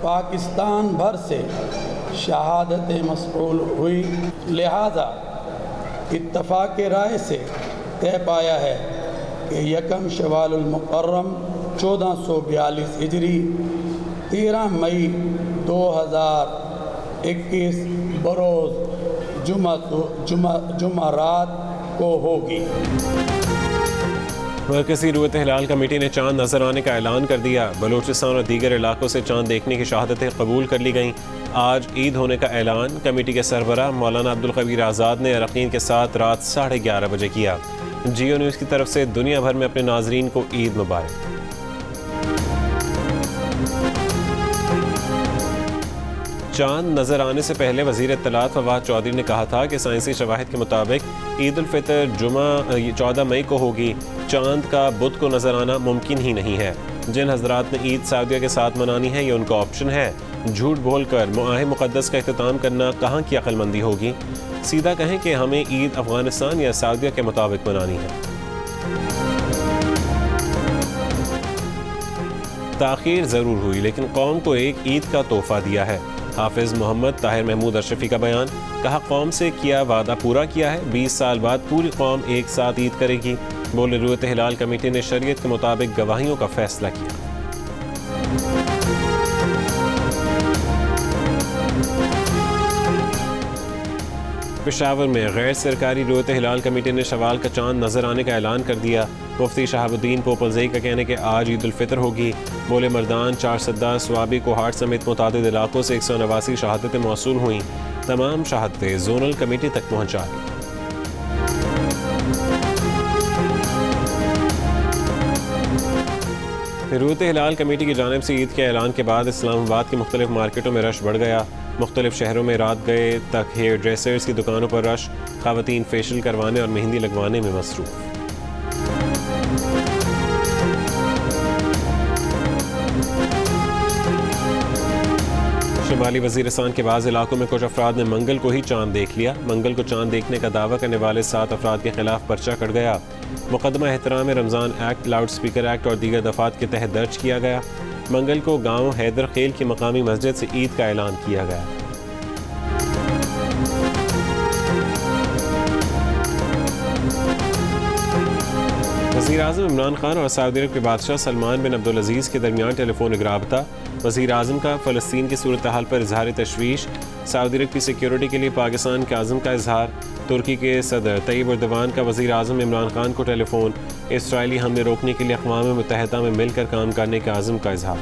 پاکستان بھر سے شہادتیں مصقول ہوئی، لہذا اتفاق رائے سے طے پایا ہے کہ 1 شوال المکرم 1442 ہجری 13 مئی 2021 بروز جمعرات کو ہوگی۔ مرکزی رویت ہلال کمیٹی نے چاند نظر آنے کا اعلان کر دیا۔ بلوچستان اور دیگر علاقوں سے چاند دیکھنے کی شہادتیں قبول کر لی گئیں۔ آج عید ہونے کا اعلان کمیٹی کے سربراہ مولانا عبدالقویر آزاد نے اراکین کے ساتھ رات 11:30 بجے کیا۔ جیو نیوز کی طرف سے دنیا بھر میں اپنے ناظرین کو عید مبارک۔ چاند نظر آنے سے پہلے وزیر اطلاعات فواد چودھری نے کہا تھا کہ سائنسی شواہد کے مطابق عید الفطر جمعہ 14 مئی کو ہوگی۔ چاند کا بدھ کو نظر آنا ممکن ہی نہیں ہے۔ جن حضرات نے عید سعودیہ کے ساتھ منانی ہے یہ ان کا آپشن ہے۔ جھوٹ بول کر معاہد مقدس کا اختتام کرنا کہاں کی عقل مندی ہوگی؟ سیدھا کہیں کہ ہمیں عید افغانستان یا سعودیہ کے مطابق منانی ہے۔ تاخیر ضرور ہوئی لیکن قوم کو ایک عید کا تحفہ دیا ہے۔ حافظ محمد طاہر محمود اشرفی کا بیان، کہا قوم سے کیا وعدہ پورا کیا ہے، 20 سال بعد پوری قوم ایک ساتھ عید کرے گی۔ بولے رویت ہلال کمیٹی نے شریعت کے مطابق گواہیوں کا فیصلہ کیا۔ پشاور میں غیر سرکاری رویت ہلال کمیٹی نے شوال کا چاند نظر آنے کا اعلان کر دیا۔ مفتی شہاب الدین پوپلزئی کا کہنا ہے کہ آج عید الفطر ہوگی۔ بولے مردان، چارسدہ، سوابی، کوہاٹ سمیت متعدد علاقوں سے 189 شہادتیں موصول ہوئیں۔ تمام شہادتیں زونل کمیٹی تک پہنچا دی۔ رویت ہلال کمیٹی کی جانب سے عید کے اعلان کے بعد اسلام آباد کی مختلف مارکیٹوں میں رش بڑھ گیا۔ مختلف شہروں میں رات گئے تک ہیئر ڈریسرز کی دکانوں پر رش، خواتین فیشل کروانے اور مہندی لگوانے میں مصروف۔ شمالی وزیرستان کے بعض علاقوں میں کچھ افراد نے منگل کو ہی چاند دیکھ لیا۔ منگل کو چاند دیکھنے کا دعویٰ کرنے والے 7 افراد کے خلاف پرچہ کٹ گیا۔ مقدمہ احترام رمضان ایکٹ، لاؤڈ اسپیکر ایکٹ اور دیگر دفعات کے تحت درج کیا گیا۔ منگل کو گاؤں حیدر خیل کی مقامی مسجد سے عید کا اعلان کیا گیا۔ وزیر اعظم عمران خان اور سعودی عرب کے بادشاہ سلمان بن عبدالعزیز کے درمیان ٹیلی فونک رابطہ۔ وزیر اعظم کا فلسطین کی صورتحال پر اظہار تشویش۔ سعودی عرب کی سیکیورٹی کے لیے پاکستان کے عزم کا اظہار۔ ترکی کے صدر طیب اردوان کا وزیر اعظم عمران خان کو ٹیلی فون۔ اسرائیلی حملے روکنے کے لیے اقوام متحدہ میں مل کر کام کرنے کے عزم کا اظہار۔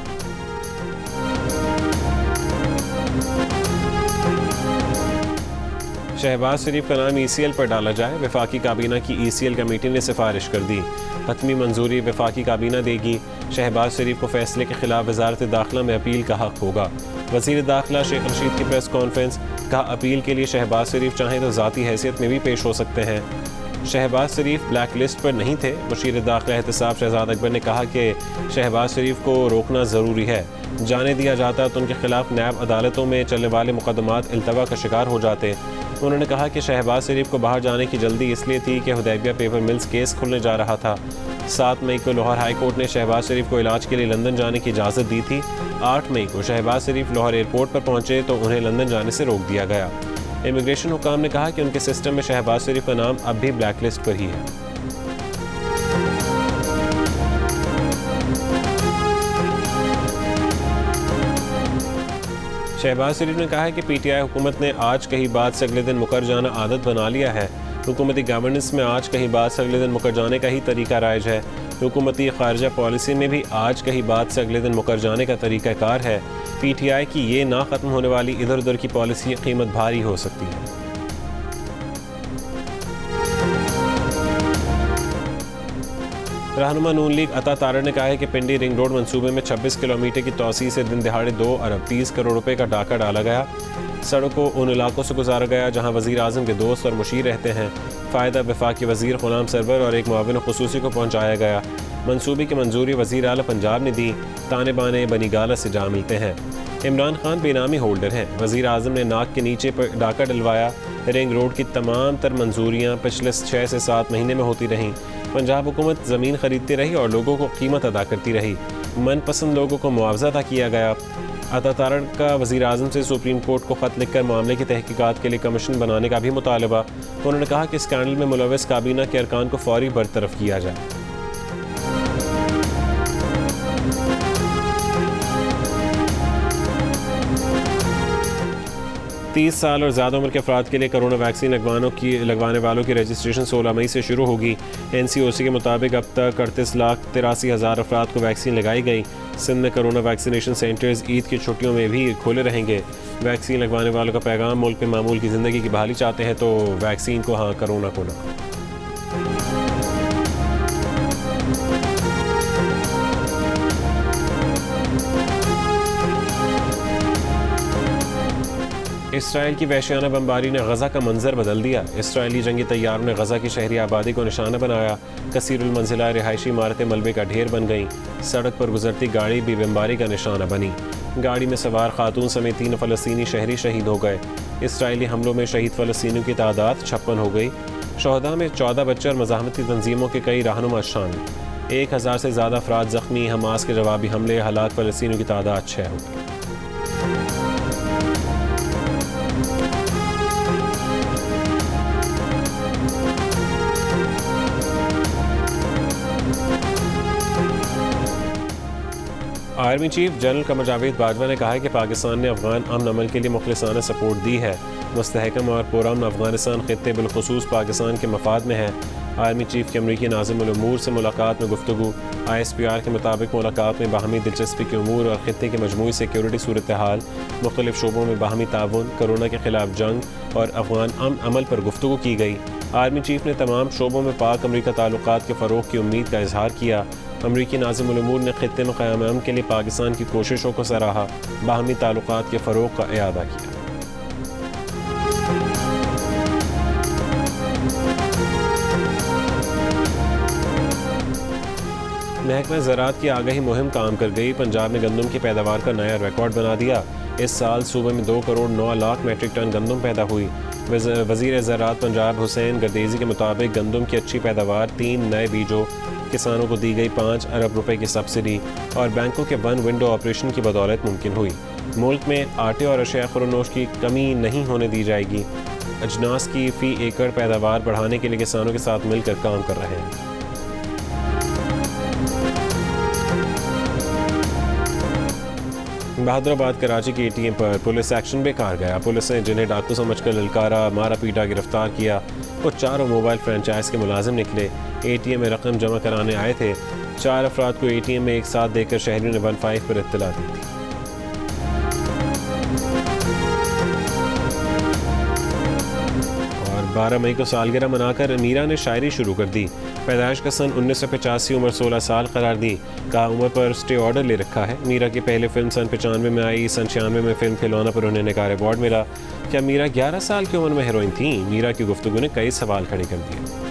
شہباز شریف کا نام ECL پر ڈالا جائے، وفاقی کابینہ کی ECL کمیٹی نے سفارش کر دی۔ حتمی منظوری وفاقی کابینہ دے گی۔ شہباز شریف کو فیصلے کے خلاف وزارت داخلہ میں اپیل کا حق ہوگا۔ وزیر داخلہ شیخ رشید کی پریس کانفرنس، کہا اپیل کے لیے شہباز شریف چاہیں تو ذاتی حیثیت میں بھی پیش ہو سکتے ہیں۔ شہباز شریف بلیک لسٹ پر نہیں تھے۔ مشیر داخلہ احتساب شہزاد اکبر نے کہا کہ شہباز شریف کو روکنا ضروری ہے، جانے دیا جاتا تو ان کے خلاف نیب عدالتوں میں چلنے والے مقدمات التوا کا شکار ہو جاتے۔ انہوں نے کہا کہ شہباز شریف کو باہر جانے کی جلدی اس لیے تھی کہ حدیبیہ پیپر ملز کیس کھلنے جا رہا تھا۔ 7 مئی کو لاہور ہائی کورٹ نے شہباز شریف کو علاج کے لیے لندن جانے کی اجازت دی تھی۔ 8 مئی کو شہباز شریف لاہور ایئرپورٹ پر پہنچے تو انہیں لندن جانے سے روک دیا گیا۔ امیگریشن حکام نے کہا کہ ان کے سسٹم میں شہباز شریف کا نام اب بھی بلیک لسٹ پر ہی ہے۔ شہباز شریف نے کہا ہے کہ PTI حکومت نے آج کہیں بعد سے اگلے دن مکر جانا عادت بنا لیا ہے۔ حکومتی گورننس میں آج کہیں بعد سے اگلے دن مکر جانے کا ہی طریقہ رائج ہے۔ حکومتی خارجہ پالیسی میں بھی آج کہیں بعد سے اگلے دن مکر جانے کا طریقہ کار ہے۔ PTI کی یہ نہ ختم ہونے والی ادھر ادھر کی پالیسی قیمت بھاری ہو سکتی ہے۔ رہنما نون لیگ عطا تارڑ نے کہا ہے کہ پنڈی رنگ روڈ منصوبے میں 26 کلومیٹر کی توسیع سے دن دہاڑے 2 ارب 30 کروڑ روپے کا ڈاکہ ڈالا گیا۔ سڑک کو ان علاقوں سے گزارا گیا جہاں وزیر اعظم کے دوست اور مشیر رہتے ہیں۔ فائدہ وفاقی وزیر غلام سرور اور ایک معاون خصوصی کو پہنچایا گیا۔ منصوبے کی منظوری وزیر اعلیٰ پنجاب نے دی۔ تانے بانے بنی گالہ سے جا ملتے ہیں۔ عمران خان بے نامی ہولڈر ہیں۔ وزیر اعظم نے ناک کے نیچے پر ڈاکہ ڈلوایا۔ رنگ روڈ کی تمام تر منظوریاں پچھلے 6 سے 7 مہینے میں ہوتی رہیں۔ پنجاب حکومت زمین خریدتی رہی اور لوگوں کو قیمت ادا کرتی رہی، من پسند لوگوں کو معاوضہ ادا کیا گیا۔ عطا تارڑ کا وزیر اعظم سے سپریم کورٹ کو خط لکھ کر معاملے کی تحقیقات کے لیے کمیشن بنانے کا بھی مطالبہ۔ انہوں نے کہا کہ اسکینڈل میں ملوث کابینہ کے ارکان کو فوری برطرف کیا جائے۔ 30 سال اور زیادہ عمر کے افراد کے لیے کرونا ویکسین لگوانے والوں کی رجسٹریشن 16 مئی سے شروع ہوگی۔ NCOC کے مطابق اب تک 38,83,000 افراد کو ویکسین لگائی گئی۔ سندھ میں کرونا ویکسینیشن سینٹرز عید کی چھٹیوں میں بھی کھلے رہیں گے۔ ویکسین لگوانے والوں کا پیغام، ملک میں معمول کی زندگی کی بحالی چاہتے ہیں تو ویکسین کو ہاں، کرونا کو نہ۔ اسرائیل کی وحشیانہ بمباری نے غزہ کا منظر بدل دیا۔ اسرائیلی جنگی طیاروں نے غزہ کی شہری آبادی کو نشانہ بنایا۔ کثیر المنزلہ رہائشی عمارتیں ملبے کا ڈھیر بن گئیں۔ سڑک پر گزرتی گاڑی بھی بمباری کا نشانہ بنی۔ گاڑی میں سوار خاتون سمیت 3 فلسطینی شہری شہید ہو گئے۔ اسرائیلی حملوں میں شہید فلسطینیوں کی تعداد 56 ہو گئی۔ شہداء میں 14 بچے اور مزاحمتی تنظیموں کے کئی رہنما شامل۔ 1000 سے زیادہ افراد زخمی۔ حماس کے جوابی حملے، ہلاک فلسطینیوں کی تعداد 6 ہو گئی۔ Army chief general Qamar Javed Bajwa نے کہا ہے کہ پاکستان نے افغان امن عمل کے لیے مخلصانہ سپورٹ دی ہے۔ مستحکم اور پرامن افغانستان خطے بالخصوص پاکستان کے مفاد میں ہے۔ آرمی چیف کی امریکی ناظم الامور سے ملاقات میں گفتگو۔ ISPR کے مطابق ملاقات میں باہمی دلچسپی کے امور اور خطے کی مجموعی سیکیورٹی صورتحال، مختلف شعبوں میں باہمی تعاون، کرونا کے خلاف جنگ اور افغان امن عمل پر گفتگو کی گئی۔ آرمی چیف نے تمام شعبوں میں پاک امریکہ تعلقات کے فروغ کی امید کا اظہار کیا۔ امریکی ناظم الامور نے خطے میں قیام امن کے لیے پاکستان کی کوششوں کو سراہا، باہمی تعلقات کے فروغ کا اعادہ کیا۔ محکمہ زراعت کی آگہی مہم کام کر گئی۔ پنجاب میں گندم کی پیداوار کا نیا ریکارڈ بنا دیا۔ اس سال صوبے میں 2.9 کروڑ میٹرک ٹن گندم پیدا ہوئی۔ وزیر زراعت پنجاب حسین گردیزی کے مطابق گندم کی اچھی پیداوار، 3 نئے بیجوں، کسانوں کو دی گئی 5 ارب روپے کی سبسڈی اور بینکوں کے 1 ونڈو آپریشن کی بدولت ممکن ہوئی۔ ملک میں آٹے اور اشیاء خورنوش کی کمی نہیں ہونے دی جائے گی۔ اجناس کی فی ایکڑ پیداوار بڑھانے کے لیے کسانوں کے ساتھ مل کر کام کر رہے ہیں۔ بہادر آباد کراچی کے ATM پر پولیس ایکشن بیکار گیا۔ پولیس نے جنہیں ڈاکو سمجھ کر للکارا، مارا پیٹا، گرفتار کیا۔ وہ 4 موبائل فرنچائز کے ملازم نکلے۔ ATM میں رقم جمع کرانے آئے تھے۔ 4 افراد کو ATM میں ایک ساتھ دیکھ کر شہریوں نے 15 پر اطلاع دی تھی۔ اور 12 مئی کو سالگرہ منا کر میرا نے شاعری شروع کر دی۔ پیدائش کا سن 1985، عمر 16 سال قرار دی۔ کہا عمر پر سٹے آرڈر لے رکھا ہے۔ میرا کی پہلے فلم سن 95 میں آئی۔ سن 96 میں فلم کھلونا پر انہیں نگار ایوارڈ ملا۔ کیا میرا 11 سال کی عمر میں ہیروئن تھیں؟ میرا کی گفتگو نے کئی سوال کھڑے کر دیے۔